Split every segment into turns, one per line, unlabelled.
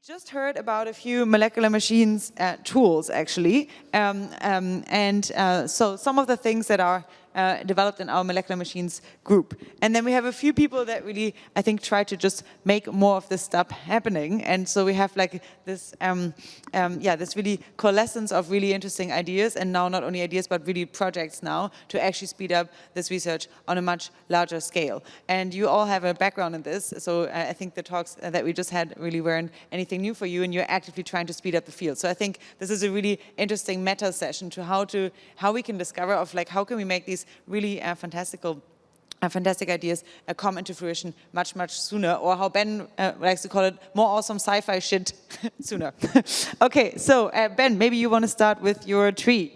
just heard about a few molecular machines tools, actually. So some of the things that are developed in our molecular machines group. And then we have a few people that really, I think, try to just make more of this stuff happening. And so we have like this, this really coalescence of really interesting ideas, and now not only ideas, but really projects now to actually speed up this research on a much larger scale. And you all have a background in this, so I think the talks that we just had really weren't anything new for you, and you're actively trying to speed up the field. So I think this is a really interesting meta session to how we can discover of like how can we make these really fantastic ideas come into fruition much sooner, or how Ben likes to call it, more awesome sci-fi shit sooner. Okay, so Ben, maybe you want to start with your tree.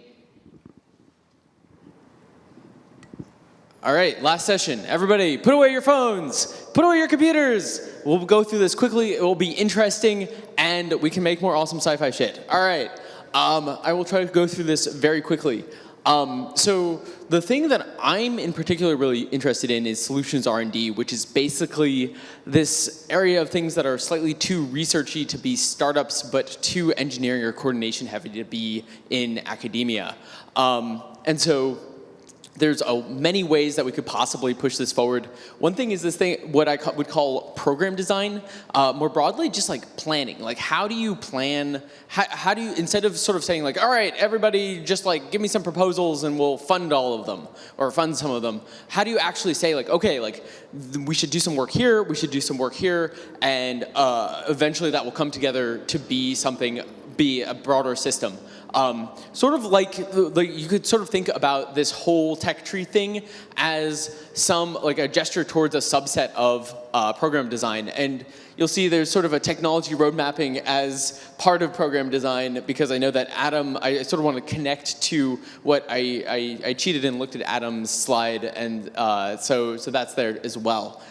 All right, last session. Everybody, put away your phones, put away your computers. We'll go through this quickly. It will be interesting, and we can make more awesome sci-fi shit. All right, I will try to go through this very quickly. So the thing that I'm in particular really interested in is solutions R&D, which is basically this area of things that are slightly too researchy to be startups, but too engineering or coordination heavy to be in academia. And so there's many ways that we could possibly push this forward. One thing is this thing, what I would call program design. More broadly, just like planning. Like, how do you plan? How do you, instead of sort of saying like, all right, everybody, just like give me some proposals and we'll fund all of them or fund some of them. How do you actually say like, okay, like we should do some work here, we should do some work here, and eventually that will come together to be something, be a broader system. Sort of like you could sort of think about this whole tech tree thing as like a gesture towards a subset of program design. And you'll see there's sort of a technology road mapping as part of program design, because I know that Adam, I sort of want to connect to what I cheated and looked at Adam's slide, and so that's there as well.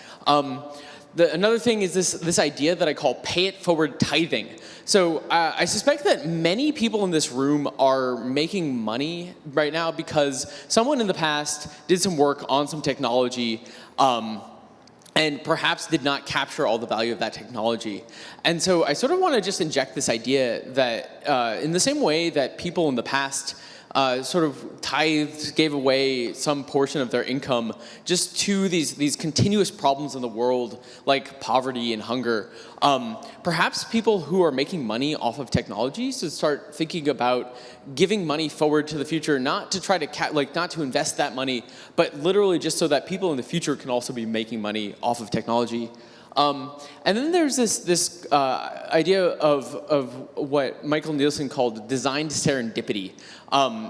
Another thing is this idea that I call pay it forward tithing. So I suspect that many people in this room are making money right now because someone in the past did some work on some technology and perhaps did not capture all the value of that technology. And so I sort of want to just inject this idea that in the same way that people in the past sort of tithed, gave away some portion of their income just to these continuous problems in the world, like poverty and hunger. Perhaps people who are making money off of technology should start thinking about giving money forward to the future, not to try to not to invest that money, but literally just so that people in the future can also be making money off of technology. And then there's this idea of what Michael Nielsen called designed serendipity.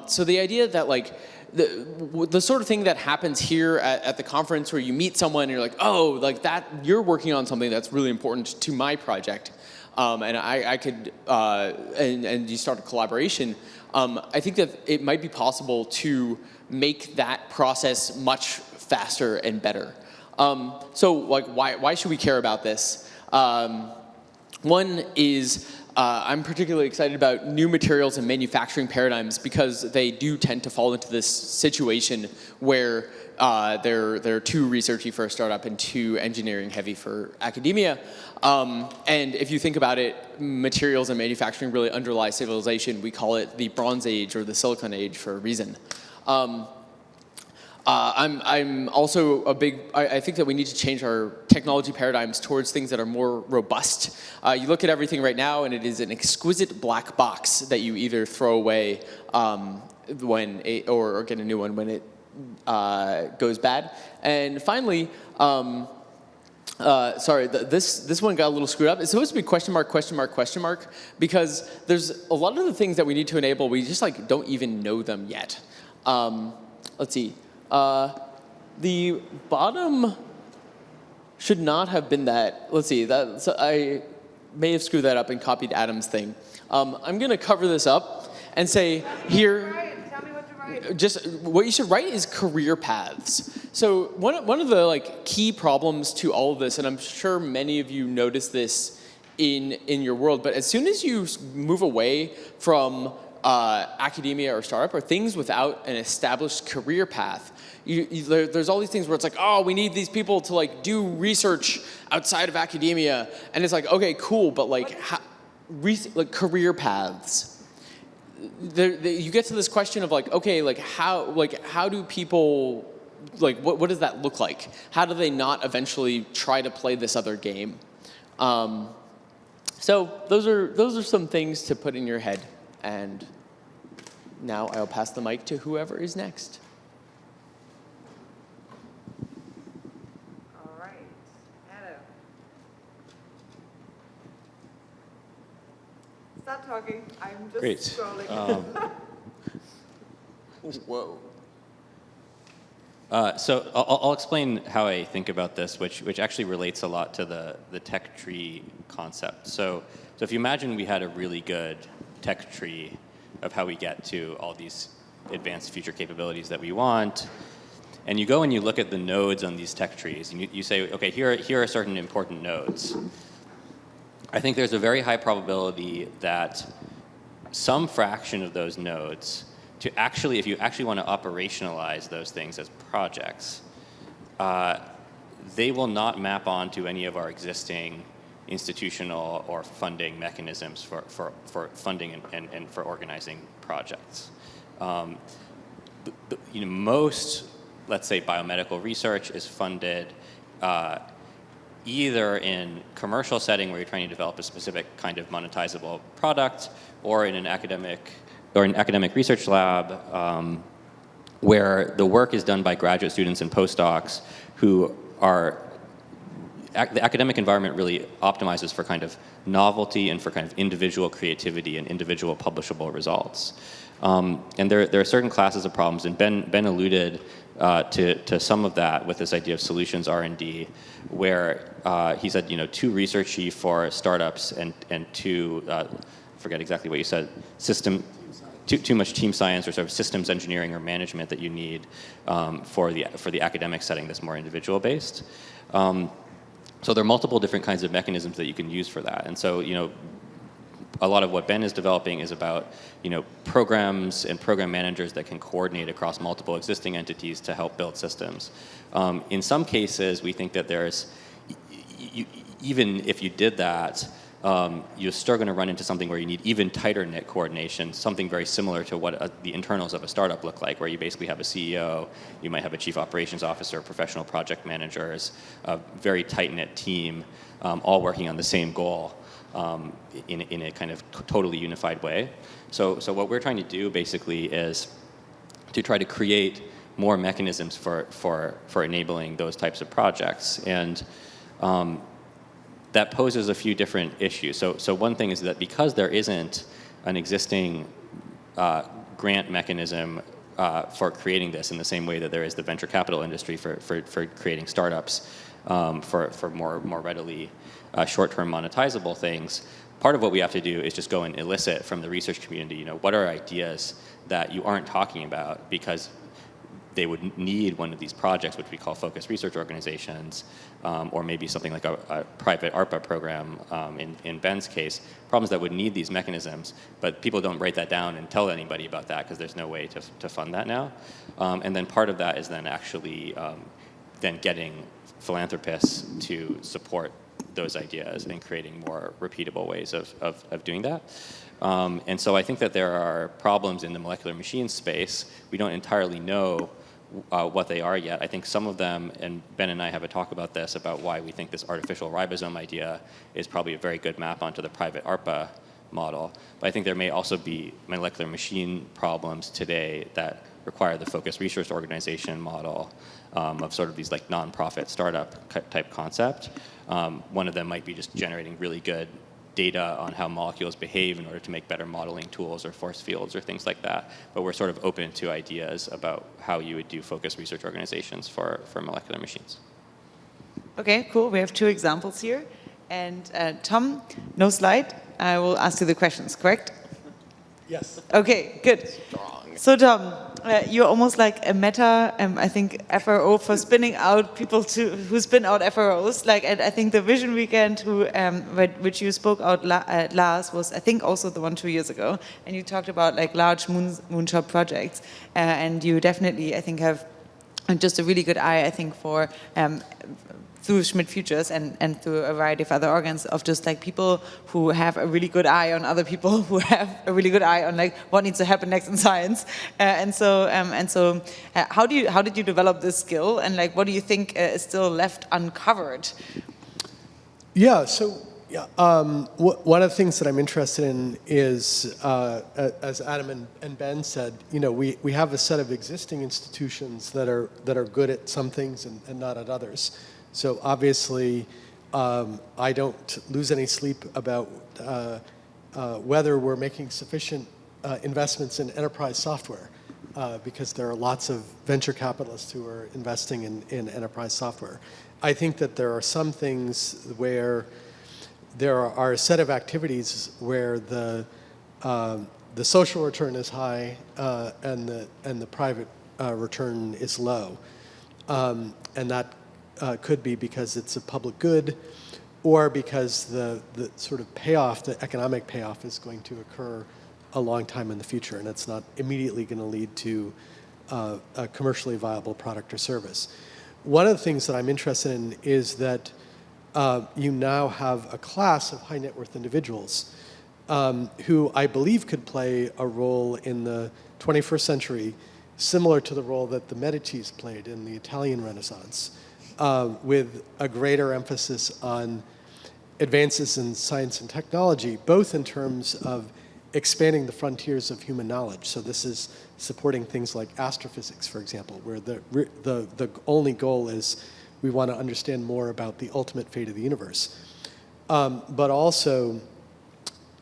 So the idea that like the sort of thing that happens here at the conference where you meet someone and you're like, oh, like that, you're working on something that's really important to my project, and I could, and you start a collaboration. I think that it might be possible to make that process much faster and better. So like, why should we care about this? One is I'm particularly excited about new materials and manufacturing paradigms, because they do tend to fall into this situation where they're too researchy for a startup and too engineering heavy for academia. And if you think about it, materials and manufacturing really underlie civilization. We call it the Bronze Age or the Silicon Age for a reason. I'm also I think that we need to change our technology paradigms towards things that are more robust. You look at everything right now and it is an exquisite black box that you either throw away or get a new one when it goes bad. And finally, sorry, this one got a little screwed up. It's supposed to be question mark, question mark, question mark, because there's a lot of the things that we need to enable, we just like don't even know them yet. Let's see. The bottom should not have been that. Let's see. So I may have screwed that up and copied Adam's thing. I'm going to cover this up and say here.
Tell me what to write.
Just what you should write is career paths. So one of the like key problems to all of this, and I'm sure many of you notice this in your world, but as soon as you move away from academia or startup or things without an established career path, there's all these things where it's like, oh, we need these people to like do research outside of academia, and it's like, okay, cool, but like, like career paths. You get to this question of like, okay, like how do people, like what does that look like? How do they not eventually try to play this other game? So those are some things to put in your head. And now I'll pass the mic to whoever is next.
All right, Adam. Start talking. I'm just
Great.
scrolling.
Whoa.
So I'll explain how I think about this, which actually relates a lot to the tech tree concept. So if you imagine we had a really good tech tree of how we get to all these advanced future capabilities that we want, and you go and you look at the nodes on these tech trees, and you say, okay, here are certain important nodes. I think there's a very high probability that some fraction of those nodes, if you actually want to operationalize those things as projects, they will not map onto any of our existing institutional or funding mechanisms for funding and for organizing projects. Most, let's say, biomedical research is funded either in commercial setting where you're trying to develop a specific kind of monetizable product, or in an academic research lab where the work is done by graduate students and postdocs who are, the academic environment really optimizes for kind of novelty and for kind of individual creativity and individual publishable results. And there are certain classes of problems, and Ben alluded to some of that with this idea of solutions R&D, where he said, too researchy for startups and too, forget exactly what you said, too much team science or sort of systems engineering or management that you need for the academic setting that's more individual based. So there are multiple different kinds of mechanisms that you can use for that. And so, a lot of what Ben is developing is about, programs and program managers that can coordinate across multiple existing entities to help build systems. In some cases, we think that there's, even if you did that, you're still going to run into something where you need even tighter knit coordination, something very similar to what the internals of a startup look like, where you basically have a CEO, you might have a chief operations officer, professional project managers, a very tight knit team, all working on the same goal in a kind of totally unified way. So what we're trying to do basically is to try to create more mechanisms for enabling those types of projects. And that poses a few different issues. So one thing is that because there isn't an existing grant mechanism for creating this in the same way that there is the venture capital industry for creating startups for more readily short-term monetizable things, part of what we have to do is just go and elicit from the research community, what are ideas that you aren't talking about, because they would need one of these projects, which we call focused research organizations, or maybe something like a private ARPA program in Ben's case, problems that would need these mechanisms, but people don't write that down and tell anybody about that because there's no way to fund that now. And then part of that is then actually then getting philanthropists to support those ideas and creating more repeatable ways of doing that. And so I think that there are problems in the molecular machines space. We don't entirely know what they are yet. I think some of them, and Ben and I have a talk about this, about why we think this artificial ribosome idea is probably a very good map onto the private ARPA model. But I think there may also be molecular machine problems today that require the focused research organization model of sort of these like nonprofit startup type concept. One of them might be just generating really good data on how molecules behave in order to make better modeling tools or force fields or things like that. But we're sort of open to ideas about how you would do focused research organizations for molecular machines.
Okay, cool. We have two examples here. And Tom, no slide. I will ask you the questions, correct?
Yes.
Okay, good. So Tom, you're almost like a meta, I think, FRO for spinning out people who spin out FROs. Like, and I think the Vision Weekend, which you spoke out last, was I think also the one 2 years ago, and you talked about like large moonshot projects, and you definitely I think have just a really good eye I think for through Schmidt Futures and through a variety of other organs of just like people who have a really good eye on other people who have a really good eye on like what needs to happen next in science. How did you develop this skill, and like what do you think is still left uncovered?
Yeah, so one of the things that I'm interested in is, as Adam and Ben said, we have a set of existing institutions that are good at some things and not at others. So obviously, I don't lose any sleep about whether we're making sufficient investments in enterprise software, because there are lots of venture capitalists who are investing in enterprise software. I think that there are some things where there are a set of activities where the social return is high and the private return is low, and that could be because it's a public good, or because the sort of payoff, the economic payoff, is going to occur a long time in the future, and it's not immediately going to lead to a commercially viable product or service. One of the things that I'm interested in is that you now have a class of high net worth individuals who I believe could play a role in the 21st century similar to the role that the Medicis played in the Italian Renaissance, with a greater emphasis on advances in science and technology, both in terms of expanding the frontiers of human knowledge. So this is supporting things like astrophysics, for example, where the only goal is we want to understand more about the ultimate fate of the universe. But also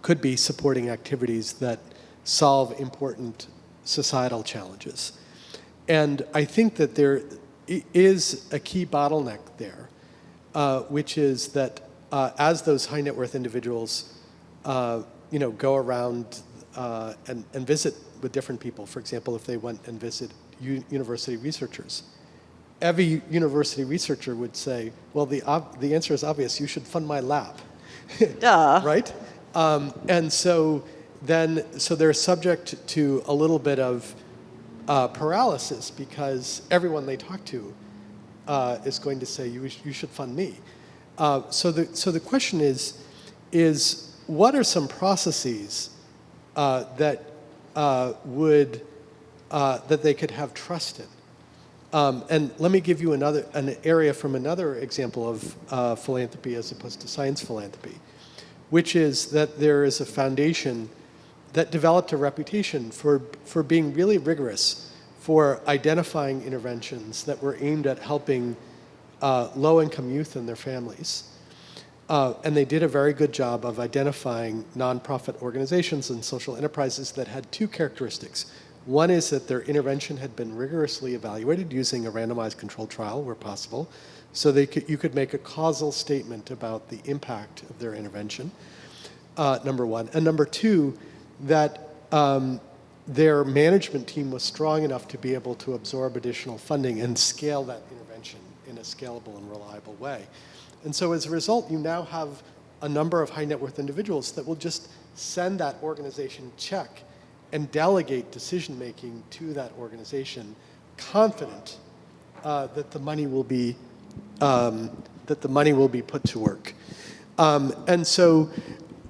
could be supporting activities that solve important societal challenges. And I think that there is a key bottleneck there, which is that as those high net worth individuals go around and visit with different people, for example, if they went and visit university researchers, every university researcher would say, well, the answer is obvious, you should fund my lab.
Duh.
Right? And so they're subject to a little bit of paralysis, because everyone they talk to is going to say, you should fund me. So the question is what are some processes that they could have trust in? And let me give you an area from another example of philanthropy as opposed to science philanthropy, which is that there is a foundation that developed a reputation for being really rigorous, for identifying interventions that were aimed at helping low-income youth and their families. And they did a very good job of identifying nonprofit organizations and social enterprises that had two characteristics. One is that their intervention had been rigorously evaluated using a randomized controlled trial where possible, so you could make a causal statement about the impact of their intervention, number one. And number two, that their management team was strong enough to be able to absorb additional funding and scale that intervention in a scalable and reliable way. And so as a result, you now have a number of high net worth individuals that will just send that organization check and delegate decision making to that organization, confident that the money will be put to work. And so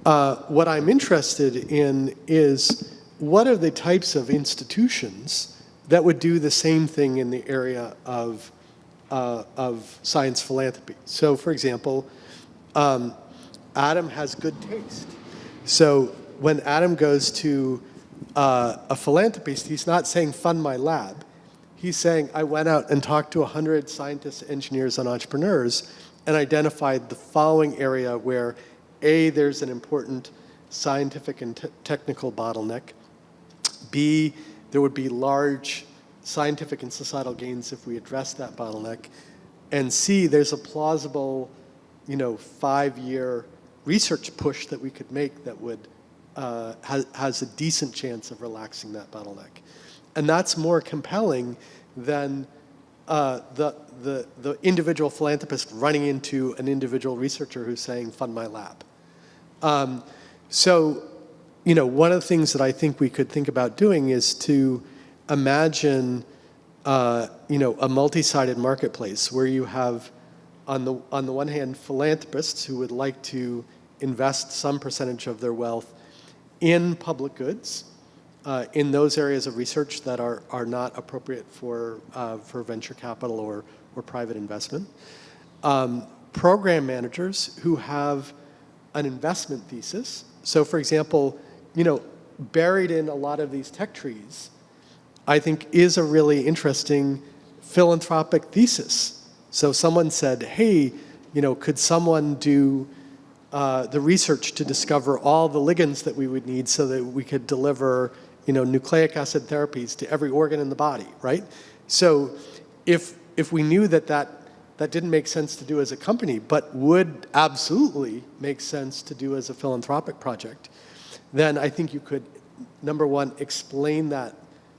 what I'm interested in is what are the types of institutions that would do the same thing in the area of science philanthropy. So, for example, Adam has good taste. So when Adam goes to a philanthropist, he's not saying, fund my lab. He's saying, I went out and talked to 100 scientists, engineers, and entrepreneurs and identified the following area where, A, there's an important scientific and technical bottleneck. B, there would be large scientific and societal gains if we address that bottleneck. And C, there's a plausible, 5-year research push that we could make that would has a decent chance of relaxing that bottleneck. And that's more compelling than the individual philanthropist running into an individual researcher who's saying, fund my lab. So, one of the things that I think we could think about doing is to imagine, a multi-sided marketplace where you have on the one hand, philanthropists who would like to invest some percentage of their wealth in public goods, in those areas of research that are not appropriate for venture capital or private investment. Program managers who have an investment thesis. So, for example, buried in a lot of these tech trees, I think is a really interesting philanthropic thesis. So someone said, hey, could someone do the research to discover all the ligands that we would need so that we could deliver, nucleic acid therapies to every organ in the body, right? So if we knew that didn't make sense to do as a company, but would absolutely make sense to do as a philanthropic project, then I think you could, number one, explain that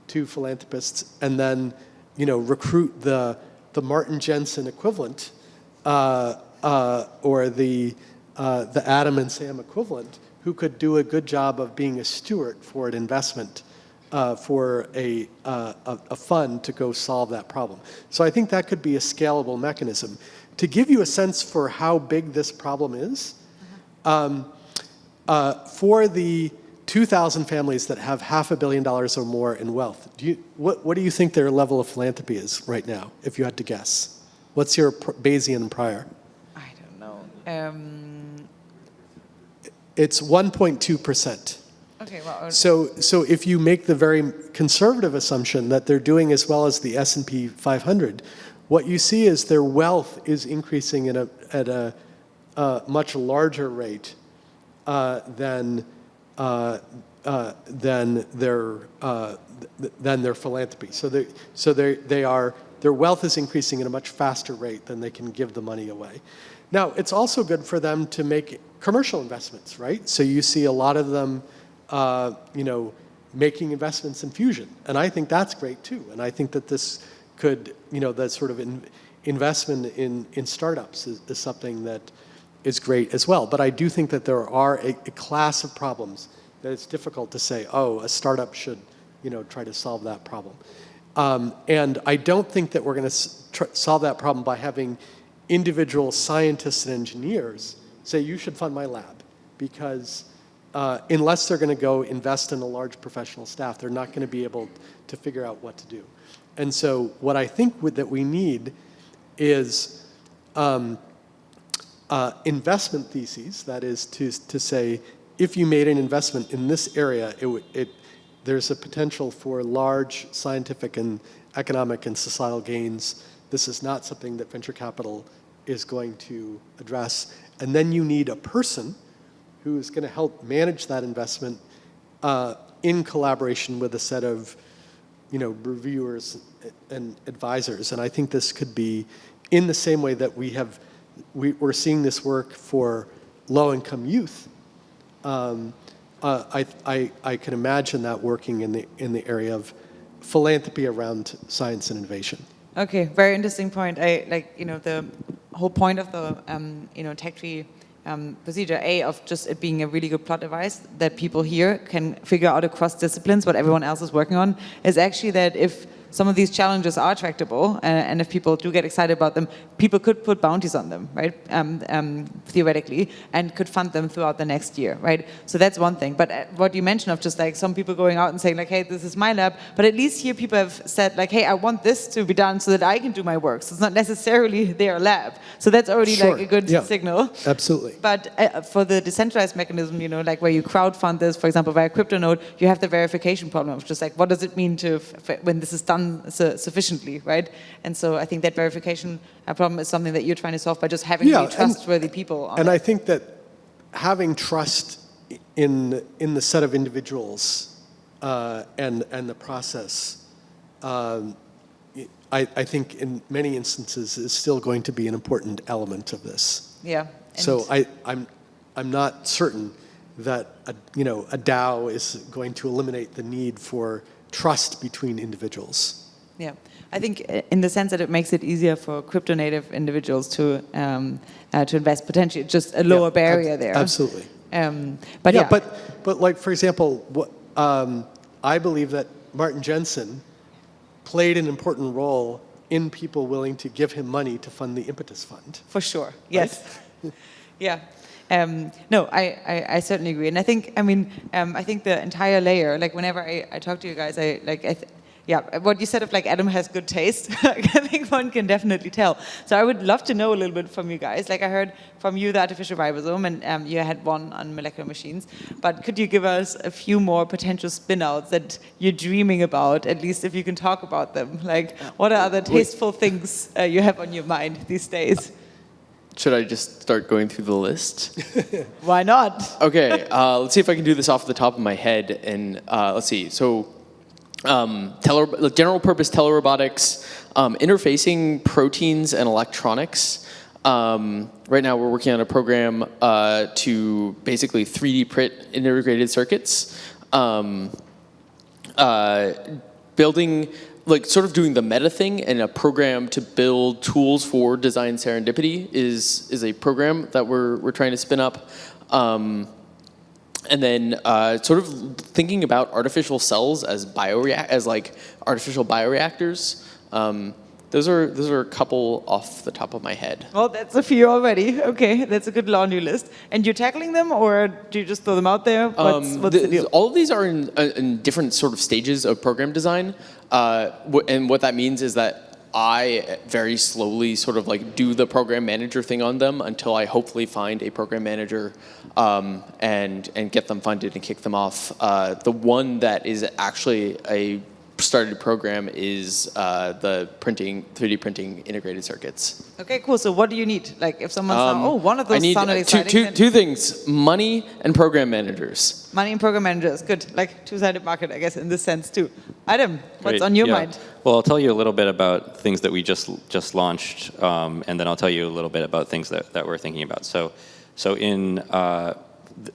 to philanthropists, and then, recruit the Martin Jensen equivalent, or the Adam and Sam equivalent, who could do a good job of being a steward for an investment, for a fund to go solve that problem. So I think that could be a scalable mechanism. To give you a sense for how big this problem is, for the 2,000 families that have $500 million or more in wealth, what do you think their level of philanthropy is right now, if you had to guess? What's your Bayesian prior?
I don't know.
It's 1.2%.
Okay, well.
So if you make the very conservative assumption that they're doing as well as the S&P 500, what you see is their wealth is increasing at a much larger rate than their philanthropy. So their wealth is increasing at a much faster rate than they can give the money away. Now, it's also good for them to make commercial investments, right? So you see a lot of them, making investments in fusion, and I think that's great too. And I think that this could, that sort of investment in startups is something that is great as well. But I do think that there are a class of problems that it's difficult to say, oh, a startup should, try to solve that problem. And I don't think that we're going to solve that problem by having individual scientists and engineers say, you should fund my lab, because unless they're going to go invest in a large professional staff, they're not going to be able to figure out what to do. And so what I think that we need is investment theses, that is to say, if you made an investment in this area, there's a potential for large scientific and economic and societal gains. This is not something that venture capital is going to address. And then you need a person who is going to help manage that investment in collaboration with a set of, reviewers and advisors. And I think this could be in the same way that we're seeing this work for low-income youth. I can imagine that working in the area of philanthropy around science and innovation.
Okay, very interesting point. The whole point of the tech tree procedure of just it being a really good plot device that people here can figure out across disciplines what everyone else is working on is actually that if some of these challenges are tractable, and if people do get excited about them, people could put bounties on them, right? Theoretically, and could fund them throughout the next year, right? So that's one thing. But what you mentioned of just like some people going out and saying like, hey, this is my lab, but at least here people have said like, hey, I want this to be done so that I can do my work. So it's not necessarily their lab. So that's already
Sure.
like a good signal.
Absolutely.
But for the decentralized mechanism, like where you crowdfund this, for example, via CryptoNode, you have the verification problem of just like, what does it mean when this is done sufficiently, right? And so I think that verification problem is something that you're trying to solve by just having really trustworthy people on
and
it.
I think that having trust in the set of individuals and the process, I think in many instances is still going to be an important element of this.
Yeah.
So I'm not certain that a DAO is going to eliminate the need for trust between individuals.
Yeah, I think in the sense that it makes it easier for crypto native individuals to invest potentially, just a lower barrier there.
Absolutely.
But
like for example, I believe that Martin Jensen played an important role in people willing to give him money to fund the Impetus Fund.
For sure, yes. Yeah. No, I certainly agree. And I think, I think the entire layer, like whenever I talk to you guys, what you said of like Adam has good taste, like, I think one can definitely tell. So I would love to know a little bit from you guys. Like I heard from you the artificial ribosome, and you had one on molecular machines. But could you give us a few more potential spin-outs that you're dreaming about, at least if you can talk about them? Like what are other tasteful things you have on your mind these days?
Should I just start going through the list?
Why not?
Okay, let's see if I can do this off the top of my head. And let's see. So, general purpose telerobotics, interfacing proteins and electronics. Right now, we're working on a program to basically 3D print integrated circuits. Building, like sort of doing the meta thing, and a program to build tools for design serendipity is a program that we're trying to spin up. And then sort of thinking about artificial cells as artificial bioreactors. Those are a couple off the top of my head.
Well, that's a few already. Okay, that's a good laundry list. And you're tackling them, or do you just throw them out there? What's the deal?
All of these are in different sort of stages of program design. And what that means is that I very slowly sort of like do the program manager thing on them until I hopefully find a program manager and get them funded and kick them off. The one that is actually a started program is the 3D printing integrated circuits.
Okay, cool. So what do you need? Like if someone's one of those sounded exciting.
Two things, money and program managers.
Money and program managers, good. Like two-sided market, I guess, in this sense too. Adam, what's on your mind?
Well, I'll tell you a little bit about things that we just launched, and then I'll tell you a little bit about things that we're thinking about. So in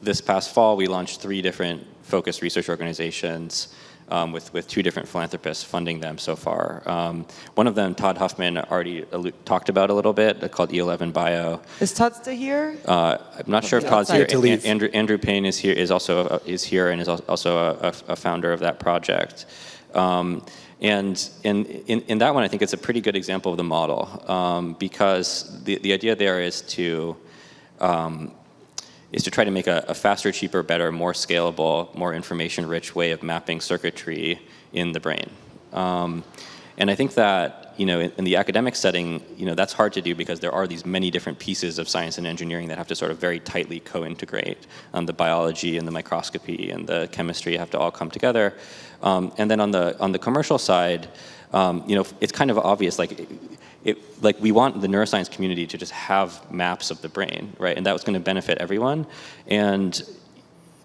this past fall, we launched 3 different focused research organizations with 2 different philanthropists funding them so far. One of them, Todd Huffman, already talked about a little bit, called E11 Bio.
Is Todd still here?
I'm not sure if Todd's here. Andrew Payne is here, is here, and is also a founder of that project. And in that one, I think it's a pretty good example of the model, because the idea there is to try to make a faster, cheaper, better, more scalable, more information-rich way of mapping circuitry in the brain. And I think that, in the academic setting, that's hard to do because there are these many different pieces of science and engineering that have to sort of very tightly co-integrate. The biology and the microscopy and the chemistry have to all come together. And then on the commercial side, it's kind of obvious, like we want the neuroscience community to just have maps of the brain, right? And that was going to benefit everyone. And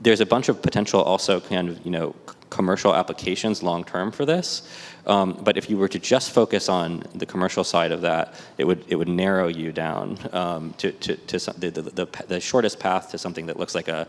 there's a bunch of potential also kind of, commercial applications long term for this. But if you were to just focus on the commercial side of that, it would narrow you down to the shortest path to something that looks like a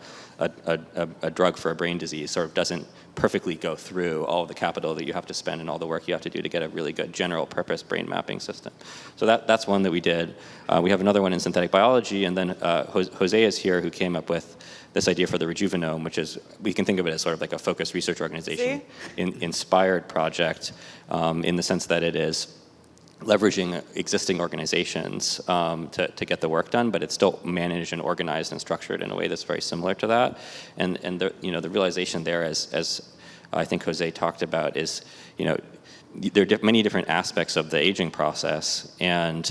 drug for a brain disease. Sort of doesn't perfectly go through all of the capital that you have to spend and all the work you have to do to get a really good general purpose brain mapping system. So that's one that we did. We have another one in synthetic biology, and then Jose is here, who came up with this idea for the Rejuvenome, which is, we can think of it as sort of like a focused research organization inspired project, in the sense that it is leveraging existing organizations to get the work done, but it's still managed and organized and structured in a way that's very similar to that. And the realization there, as I think Jose talked about, is there are many different aspects of the aging process, and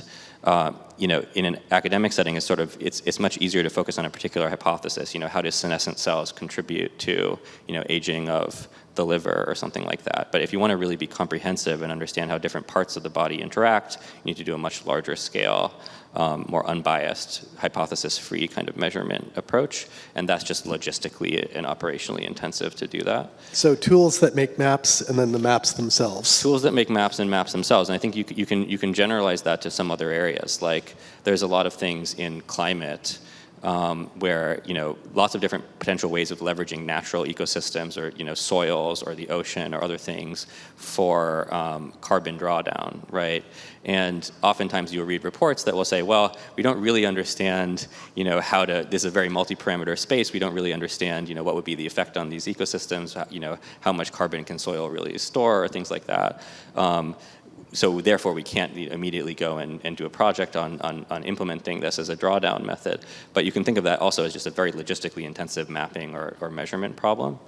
in an academic setting, it's much easier to focus on a particular hypothesis. How do senescent cells contribute to aging of the liver or something like that? But if you want to really be comprehensive and understand how different parts of the body interact, you need to do a much larger scale, more unbiased, hypothesis-free kind of measurement approach, and that's just logistically and operationally intensive to do that.
So tools that make maps, and then the maps themselves.
Tools that make maps and maps themselves, and I think you can generalize that to some other areas. Like there's a lot of things in climate where lots of different potential ways of leveraging natural ecosystems, or soils or the ocean or other things for carbon drawdown, right? And oftentimes you'll read reports that will say, well, we don't really understand this is a very multi-parameter space, we don't really understand what would be the effect on these ecosystems, how much carbon can soil really store, or things like that. so therefore we can't immediately go and do a project on implementing this as a drawdown method. But you can think of that also as just a very logistically intensive mapping or measurement problem.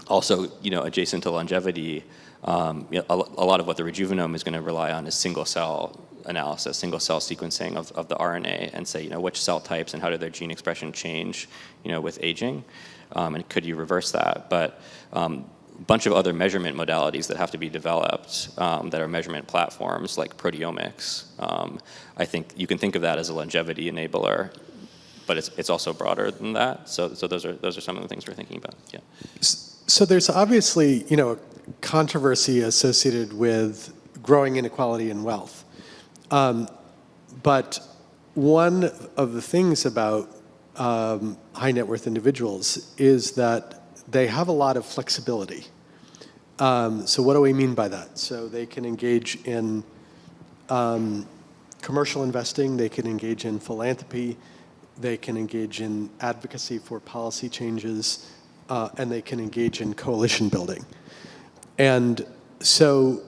Also, adjacent to longevity, a lot of what the rejuvenome is going to rely on is single cell analysis, single cell sequencing of the RNA, and say, which cell types and how did their gene expression change, with aging, and could you reverse that? But bunch of other measurement modalities that have to be developed that are measurement platforms like proteomics. I think you can think of that as a longevity enabler, but it's also broader than that. So those are some of the things we're thinking about. Yeah.
So there's obviously controversy associated with growing inequality in wealth, but one of the things about high net worth individuals is that they have a lot of flexibility. So what do we mean by that? So they can engage in commercial investing, they can engage in philanthropy, they can engage in advocacy for policy changes, and they can engage in coalition building. And so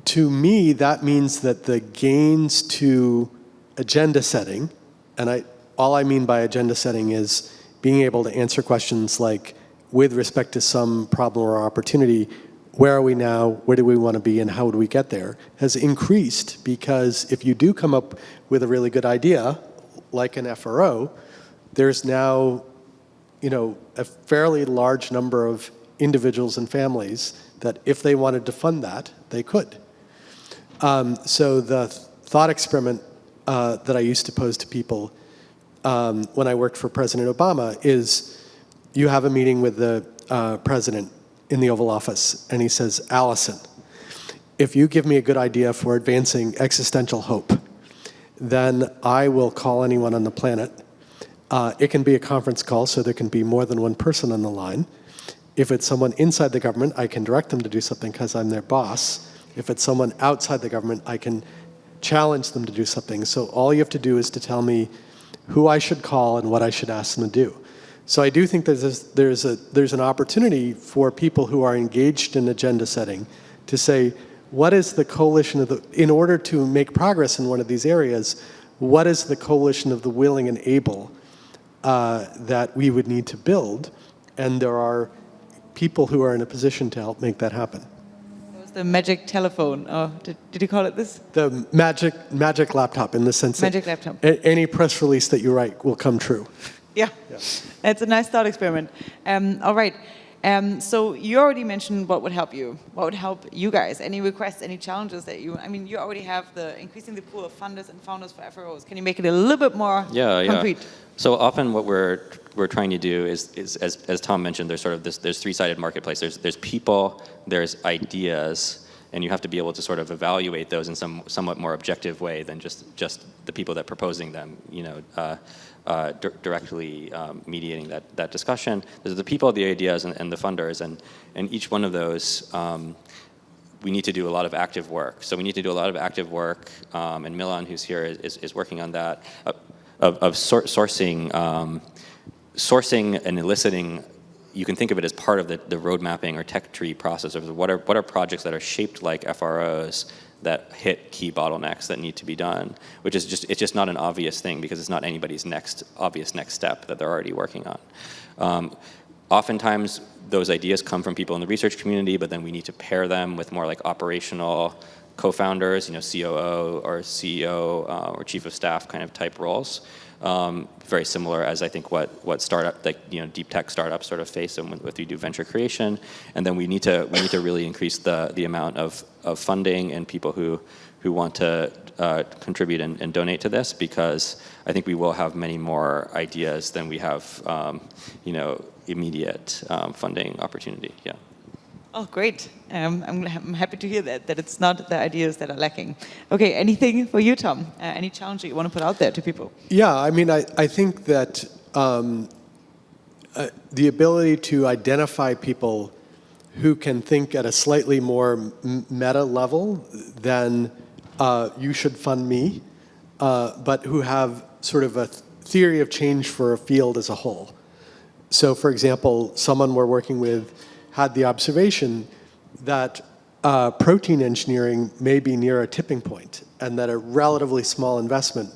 to me, that means that the gains to agenda setting, and all I mean by agenda setting is being able to answer questions like, with respect to some problem or opportunity, where are we now, where do we want to be, and how would we get there, has increased because if you do come up with a really good idea, like an FRO, there's now, a fairly large number of individuals and families that if they wanted to fund that, they could. So the thought experiment that I used to pose to people when I worked for President Obama is you have a meeting with the president in the Oval Office, and he says, Allison, if you give me a good idea for advancing existential hope, then I will call anyone on the planet. It can be a conference call, so there can be more than one person on the line. If it's someone inside the government, I can direct them to do something because I'm their boss. If it's someone outside the government, I can challenge them to do something. So all you have to do is to tell me who I should call and what I should ask them to do. So I do think there's an opportunity for people who are engaged in agenda setting to say, what is the coalition of in order to make progress in one of these areas, what is the coalition of the willing and able that we would need to build? And there are people who are in a position to help make that happen.
That was the magic telephone, or did you call it this?
The magic laptop, in the sense
magic
that
laptop.
Any press release that you write will come true.
Yeah, it's a nice thought experiment. All right, so you already mentioned what would help you. What would help you guys? Any requests, any challenges that you already have increasing the pool of funders and founders for FROs. Can you make it a little bit more concrete?
So often what we're trying to do is as Tom mentioned, there's sort of there's three-sided marketplace. There's people, there's ideas, and you have to be able to sort of evaluate those in some somewhat more objective way than just the people that proposing them, directly mediating that discussion. There's the people, the ideas, and the funders, and each one of those we need to do a lot of active work. So we need to do a lot of active work, and Milan, who's here, is working on that, of sourcing and eliciting. You can think of it as part of the road mapping or tech tree process of what are projects that are shaped like FROs that hit key bottlenecks that need to be done, which is it's just not an obvious thing because it's not anybody's obvious next step that they're already working on. Oftentimes those ideas come from people in the research community, but then we need to pair them with more like operational co-founders, COO or CEO or chief of staff kind of type roles. Very similar as I think what startup, deep tech startups sort of face and if you do venture creation. And then we need to really increase the amount of funding and people who want to contribute and donate to this, because I think we will have many more ideas than we have immediate funding opportunity. Yeah.
Oh, great. I'm happy to hear that it's not the ideas that are lacking. Okay, anything for you, Tom? Any challenge that you want to put out there to people?
Yeah, I think that the ability to identify people who can think at a slightly more meta level than you should fund me, but who have sort of a theory of change for a field as a whole. So, for example, someone we're working with had the observation, that protein engineering may be near a tipping point, and that a relatively small investment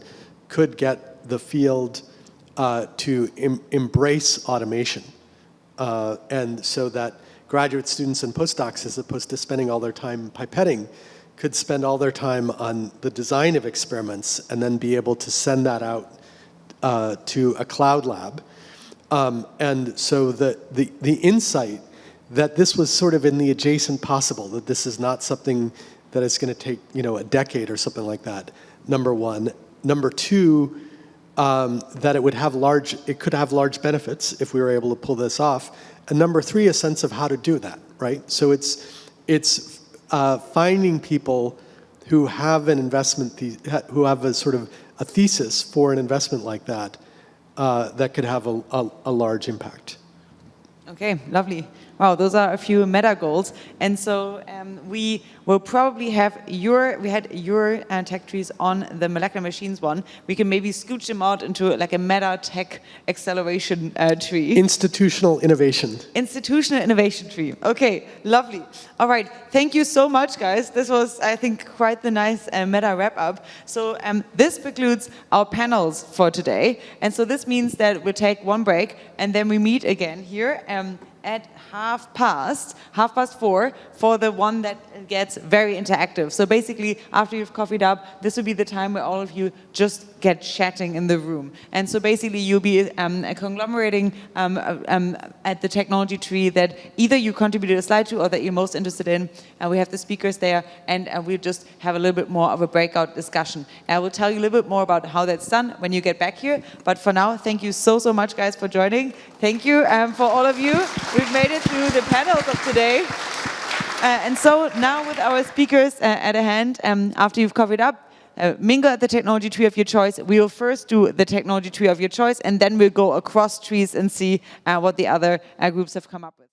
could get the field to embrace automation. And so that graduate students and postdocs, as opposed to spending all their time pipetting, could spend all their time on the design of experiments and then be able to send that out to a cloud lab. And so the insight that this was sort of in the adjacent possible, that this is not something that is going to take, a decade or something like that, number one. Number two, that it could have large benefits if we were able to pull this off. And number three, a sense of how to do that, right? So it's finding people who have an investment, who have a sort of a thesis for an investment like that, that could have a large impact.
Okay, lovely. Wow, those are a few meta goals. And so we will probably have your tech trees on the molecular machines one. We can maybe scooch them out into like a meta tech acceleration tree.
Institutional innovation.
Institutional innovation tree. Okay, lovely. All right, thank you so much, guys. This was, I think, quite the nice meta wrap up. So this concludes our panels for today. And so this means that we'll take one break and then we meet again here at 4:30 for the one that gets very interactive. So basically, after you've coffeed up, this will be the time where all of you just get chatting in the room. And so basically, you'll be conglomerating at the technology tree that either you contributed a slide to or that you're most interested in. And we have the speakers there, and we'll just have a little bit more of a breakout discussion. And I will tell you a little bit more about how that's done when you get back here. But for now, thank you so much, guys, for joining. Thank you for all of you. We've made it through the panels of today. And so now with our speakers at a hand, after you've covered up, mingle at the technology tree of your choice. We will first do the technology tree of your choice, and then we'll go across trees and see what the other groups have come up with.